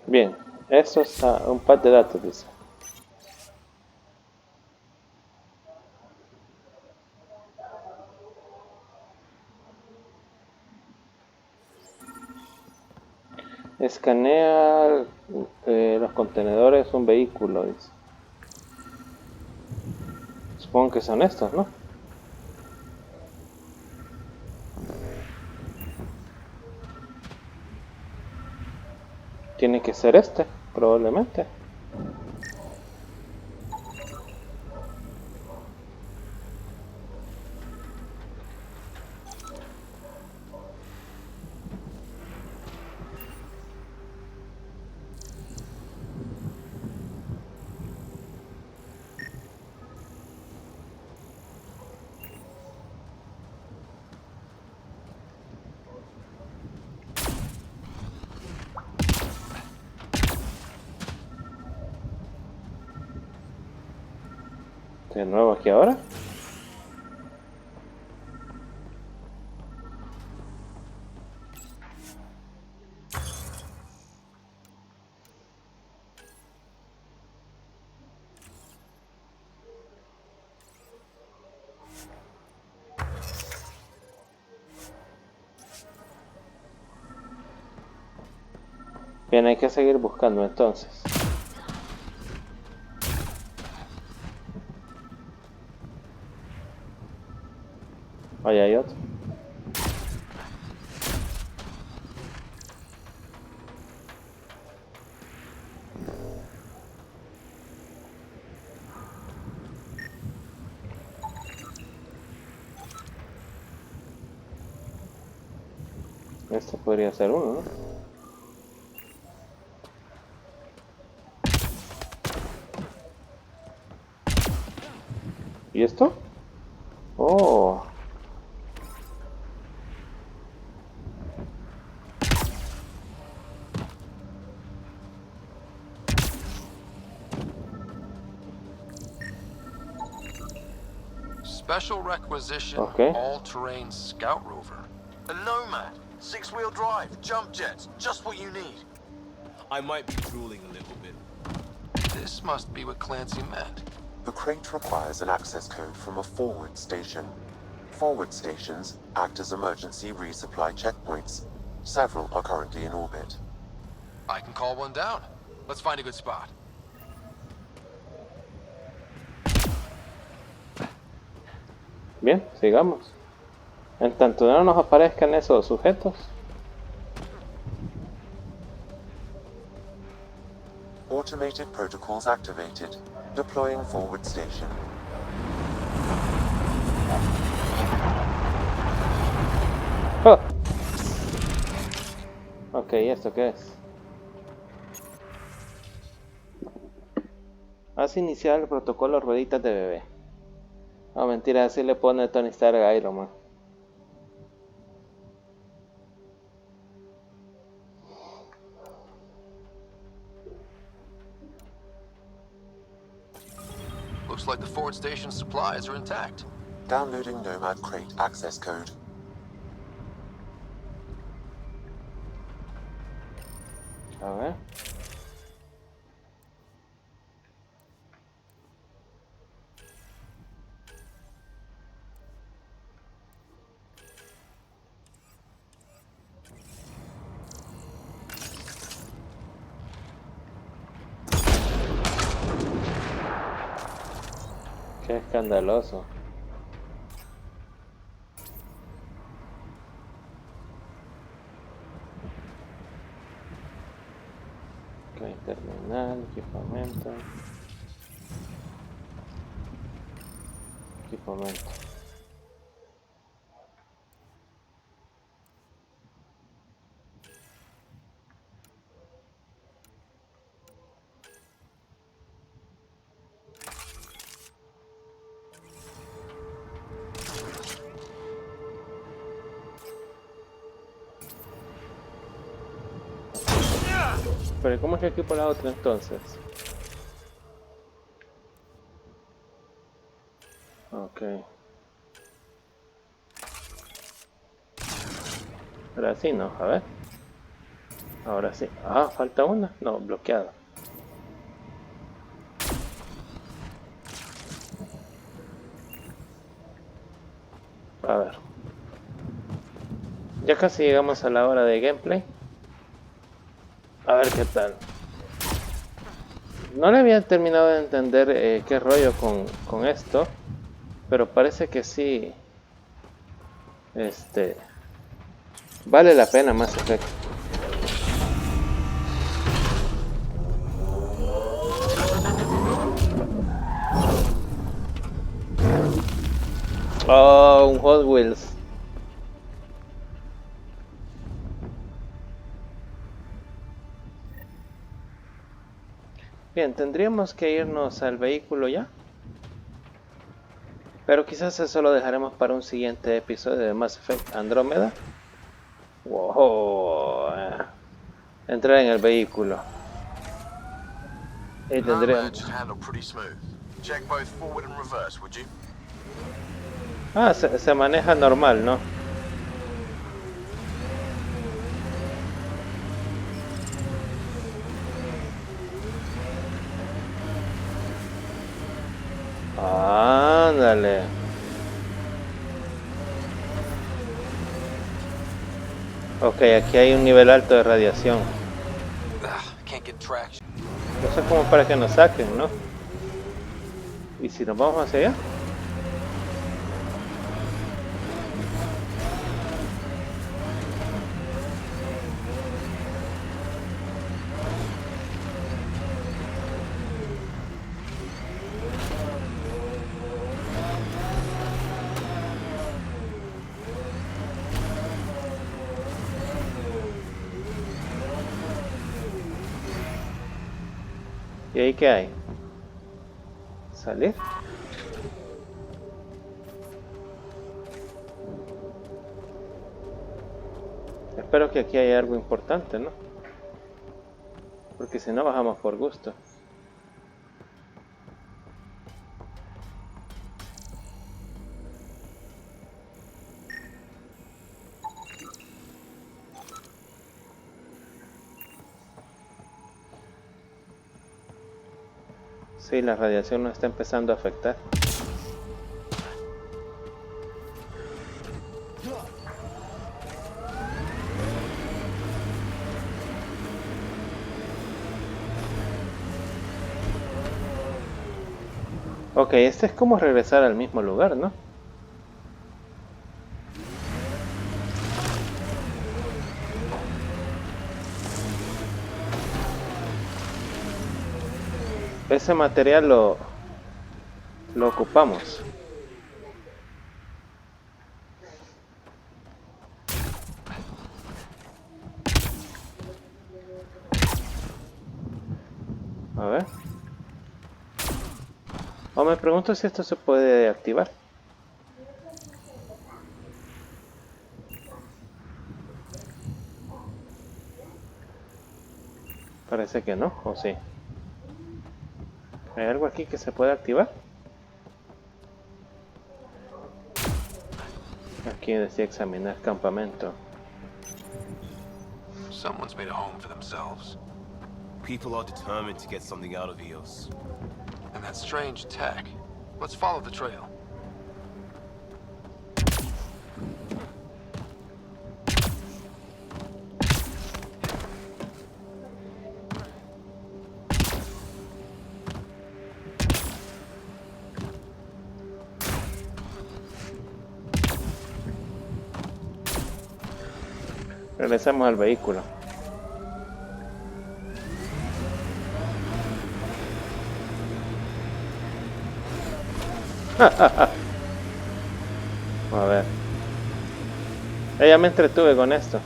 Bien, eso es un par de datos, dice. Escanea los contenedores de un vehículo, dice. Supongo que son estos, ¿no? Tiene que ser este, probablemente. De nuevo aquí ahora. Bien, hay que seguir buscando entonces. Ahí hay otro. Este podría ser uno, ¿no? ¿Y esto? Oh. Special requisition, Okay. all-terrain scout rover. A Nomad, 6-wheel drive, jump jets, just what you need. I might be drooling a little bit. This must be what Clancy meant. The crate requires an access code from a forward station. Forward stations act as emergency resupply checkpoints. Several are currently in orbit. I can call one down. Let's find a good spot. Bien, sigamos. En tanto no nos aparezcan esos sujetos. Automated protocols activated. Deploying forward station. ¡Oh! Ok, ¿esto qué es? Has iniciado el protocolo rueditas de bebé. No, mentira, así le pone Tony Stark a Iron Man. Looks like the forward station supplies are intact. Downloading Nomad crate access code. A ver. Qué escandaloso. Ok, terminal, equipamiento. Equipamiento. Pero ¿cómo es que equipo la otra entonces? Ok. Ahora sí, ¿no? A ver. Ahora sí. Ah, falta una. No, bloqueado. A ver. Ya casi llegamos a la hora de gameplay. A ver qué tal. No le había terminado de entender qué rollo con esto. Pero parece que sí. Vale la pena más efecto. Oh, un Hot Wheels. Bien, tendríamos que irnos al vehículo ya. Pero quizás eso lo dejaremos para un siguiente episodio de Mass Effect Andrómeda. Wow. Entrar en el vehículo. Y tendremos... Nomad should handle pretty smooth. Check both forward and reverse, would you? Ah, se maneja normal, ¿no? Ándale. Ok, aquí hay un nivel alto de radiación. Can't get traction. Eso es como para que nos saquen, ¿no? ¿Y si nos vamos hacia allá? ¿Y ahí qué hay? ¿Salir? Espero que aquí haya algo importante, ¿no? Porque si no bajamos por gusto. Sí, la radiación nos está empezando a afectar. Ok, este es como regresar al mismo lugar, ¿no? Ese material lo ocupamos. A ver. O me pregunto si esto se puede activar. Parece que no, ¿o sí? ¿Hay algo aquí que se puede activar? Aquí decía examinar campamento. Someone's made a home for themselves. People are determined to get something out of EOS. And that strange tech. Let's follow the trail. Regresamos al vehículo. A ver. Ella me entretuve con esto.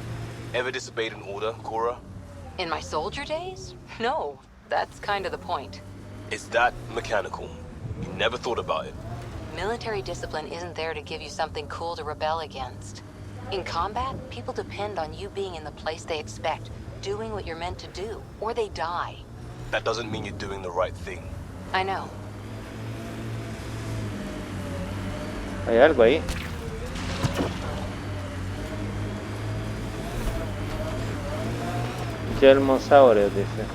Ever disobeyed an order, Cora? In my soldier days? No, that's kind of the point. It's that mechanical. You never thought about it. Military discipline isn't there to give you something cool to rebel against. In combat, people depend on you being in the place they expect, doing what you're meant to do, or they die. That doesn't mean you're doing the right thing. I know. Hay algo ahí. Gelmosaurios, dice.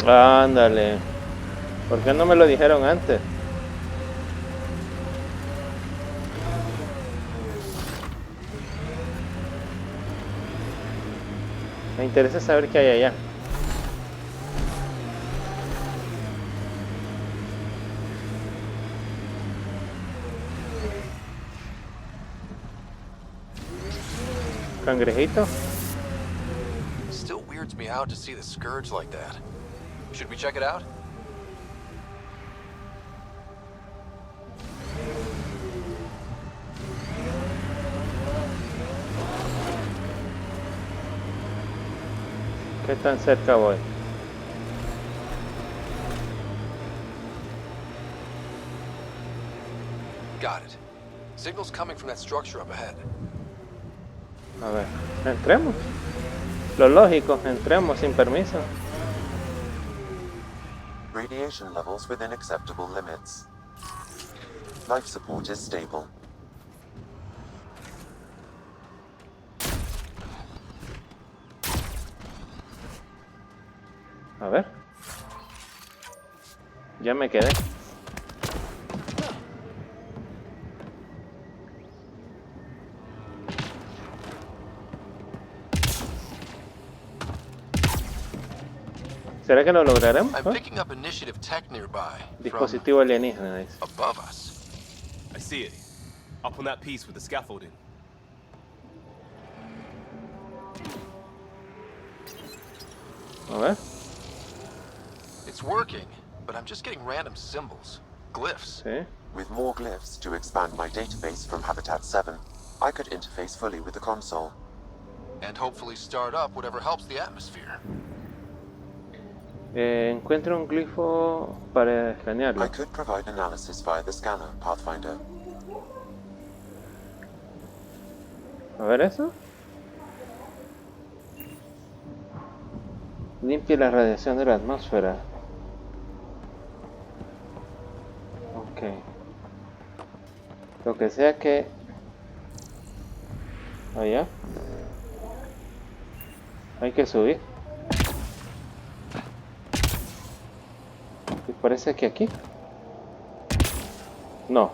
Ándale. ¿Por qué no me lo dijeron antes? Me interesa saber qué hay allá. ¿Cangrejito? Still weirds me out to see the scourge like that. Should we check it out? ¿Qué tan cerca voy? Got it. Signal's coming from that structure up ahead. A ver, entremos. Lo lógico, entremos sin permiso. Radiation levels within acceptable limits. Life support is stable. A ver. Ya me quedé. ¿Será que lo lograremos? I'm picking up initiative tech nearby. Dispositivo alienígena, dice. Above us. I see it. Up on that piece with the scaffolding. A ver. It's working, but I'm just getting random symbols. Glyphs. Sí. With more glyphs to expand my database from Habitat 7, I could interface fully with the console. And hopefully start up whatever helps the atmosphere. Encuentra un glifo para escanearlo. I could provide analysis via the scanner, Pathfinder. A ver eso. Limpia la radiación de la atmósfera. Ok. Lo que sea que... Allá. Hay que subir. Y parece que aquí. No.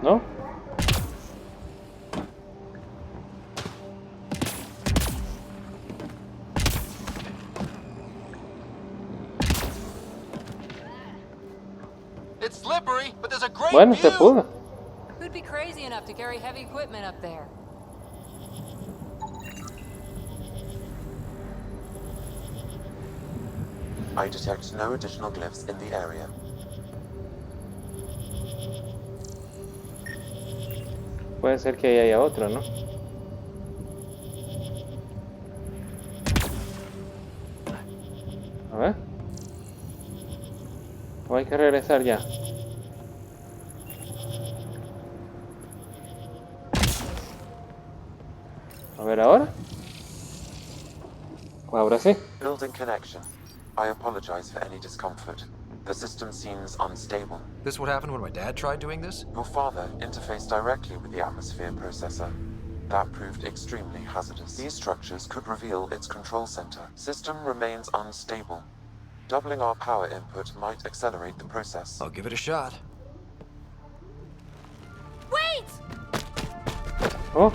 ¿No? It's slippery, but there's a great Bueno, se view. pudo. Who'd be crazy enough to carry heavy equipment up there? I detect no additional glyphs in the area. Puede ser que ahí haya otro, ¿no? A ver. O hay que regresar ya. A ver ahora. Ahora sí. Building connection. I apologize for any discomfort. The system seems unstable. This what happened when my dad tried doing this? Your father interfaced directly with the atmosphere processor. That proved extremely hazardous. These structures could reveal its control center. System remains unstable. Doubling our power input might accelerate the process. I'll give it a shot. Wait! Oh.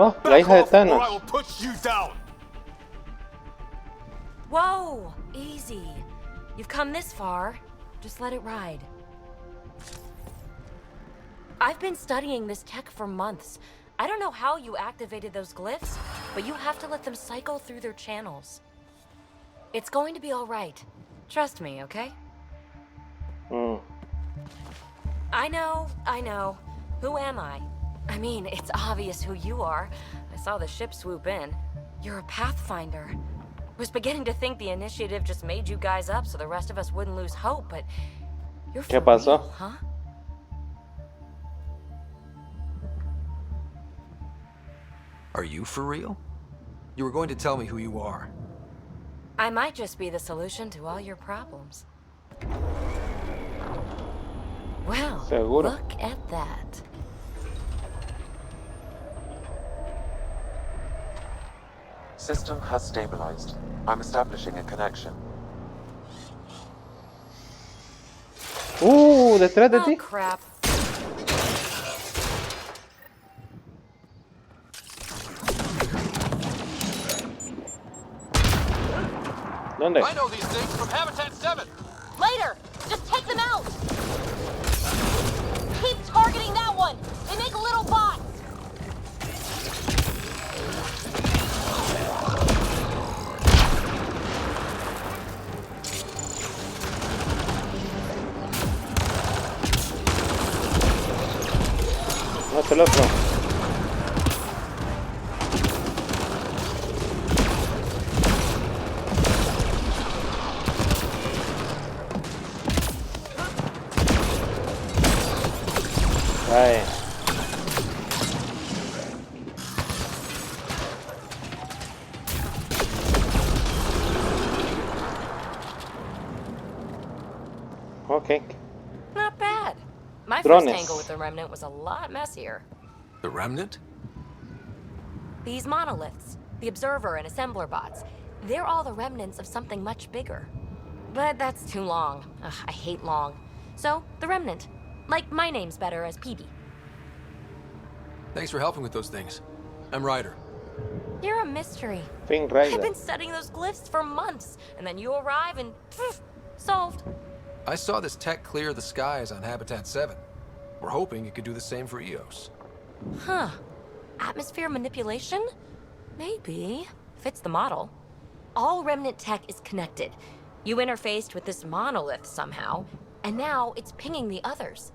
Oh, la hija de Thanos. I will put you down. Whoa! Easy. You've come this far. Just let it ride. I've been studying this tech for months. I don't know how you activated those glyphs, but you have to let them cycle through their channels. It's going to be all right. Trust me, okay? I know. Who am I? I mean, it's obvious who you are. I saw the ship swoop in. You're a Pathfinder. Was beginning to think the initiative just made you guys up so the rest of us wouldn't lose hope, but you're for ¿Qué pasó? real, huh? Are you for real? You were going to tell me who you are. I might just be the solution to all your problems. Well, Seguro. look at that. System has stabilized. I'm establishing a connection. Detrás de Oh, ti. crap. ¿Dónde? I know these things from Habitat 7. Later! Just take them out! Keep targeting that one! They make little bots! el otro. Ay. Okay. Not bad. My Drones. first tangle with the Remnant was a lot messier. The Remnant? These monoliths, the Observer and Assembler bots, they're all the remnants of something much bigger. But that's too long. Ugh, I hate long. So, the Remnant. Like, my name's better as PB. Thanks for helping with those things. I'm Ryder. You're a mystery. Fin Rider. I've been studying those glyphs for months, and then you arrive and poof, solved. I saw this tech clear the skies on Habitat 7. We're hoping it could do the same for EOS. Huh. Atmosphere manipulation? Maybe. Fits the model. All Remnant tech is connected. You interfaced with this monolith somehow, and now it's pinging the others.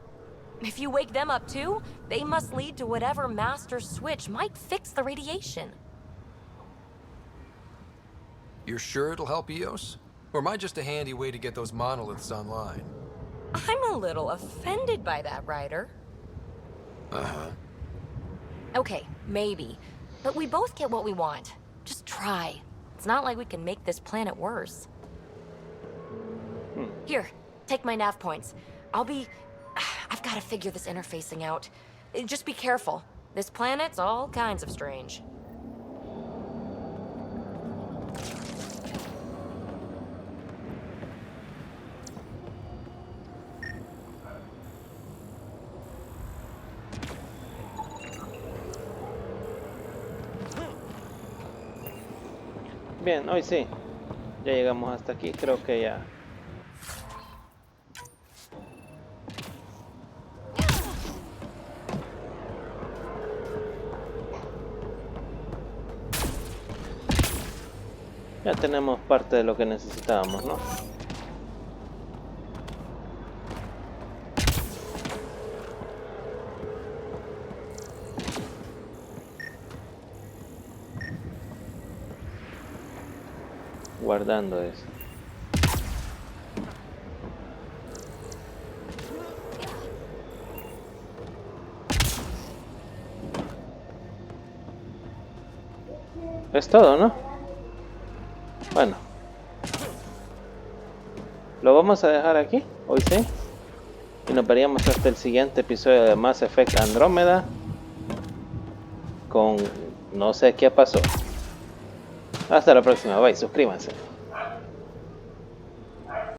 If you wake them up too, they must lead to whatever master switch might fix the radiation. You're sure it'll help EOS? Or am I just a handy way to get those monoliths online? I'm a little offended by that, Ryder. Uh-huh. Okay, maybe. But we both get what we want. Just try. It's not like we can make this planet worse. Here, take my nav points. I've got to figure this interfacing out. Just be careful. This planet's all kinds of strange. Bien, hoy sí. Ya llegamos hasta aquí, creo que ya. Ya tenemos parte de lo que necesitábamos, ¿no? Guardando eso. Es todo, ¿no? Bueno. Lo vamos a dejar aquí, hoy sí. Y nos veríamos hasta el siguiente episodio de Mass Effect Andrómeda. Con no sé qué pasó. Hasta la próxima, bye, suscríbanse.